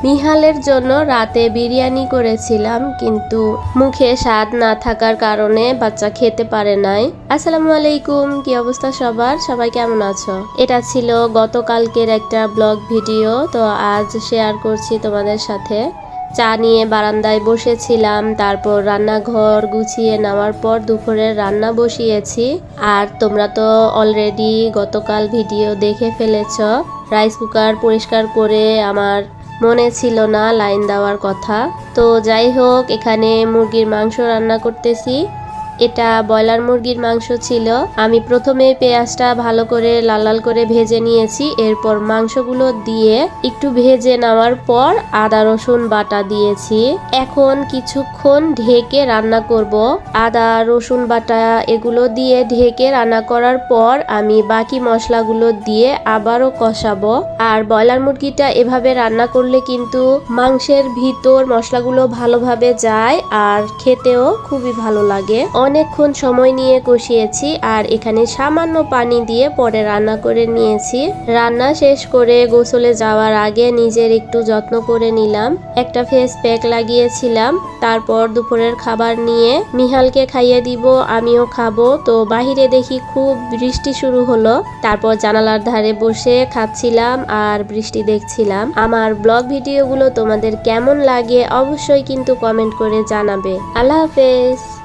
মিহালের জন্য রাতে বিরিয়ানি করেছিলাম, কিন্তু মুখে স্বাদ না থাকার কারণে বাচ্চা খেতে পারে নাই। আসসালামু আলাইকুম, কি অবস্থা সবার? সবাই কেমন আছো? এটা ছিল গতকালকের একটা ব্লগ ভিডিও, তো আজ শেয়ার করছি তোমাদের সাথে। চা নিয়ে বারান্দায় বসেছিলাম, তারপর রান্নাঘর গুছিয়ে নেওয়ার পর দুপুরের রান্না বসিয়েছি। আর তোমরা তো অলরেডি গতকাল ভিডিও দেখে ফেলেছ। রাইস কুকার পরিষ্কার করে আমার মনে ছিল না লাইন দেওয়ার কথা। তো যাই হোক, এখানে মুরগির মাংস রান্না করতেছি। এটা ব্রয়লার মুরগির মাংস ছিল। আমি প্রথমে পেঁয়াজটা ভালো করে লাল লাল করে ভেজে নিয়েছি, এরপর মাংসগুলো দিয়ে একটু ভেজে নেওয়ার পর আদা রসুন বাটা দিয়েছি। এখন কিছুক্ষণ ঢেকে রান্না করব। আদা রসুন বাটা এগুলো দিয়ে ঢেকে রান্না করার পর আমি বাকি মশলাগুলো দিয়ে আবারও কষাবো। আর ব্রয়লার মুরগিটা এভাবে রান্না করলে কিন্তু মাংসের ভিতর মশলাগুলো ভালোভাবে যায় আর খেতেও খুবই ভালো লাগে। অনেকক্ষণ সময় নিয়ে কষিয়েছি, আর এখানে সামান্য পানি দিয়ে পরে রান্না করে নিয়েছি। রান্না শেষ করে গোসলে যাওয়ার আগে নিজের একটু যত্ন করে নিলাম। একটা ফেস প্যাক লাগিয়েছিলাম। তারপর দুপুরের খাবার নিয়ে মিহালকে খাইয়ে দিব, আমিও খাবো। তো বাহিরে দেখি খুব বৃষ্টি শুরু হলো। তারপর জানালার ধারে বসে খাচ্ছিলাম আর বৃষ্টি দেখছিলাম। আমার ব্লগ ভিডিওগুলো তোমাদের কেমন লাগে অবশ্যই কিন্তু কমেন্ট করে জানাবে। আল্লাহ হাফেজ।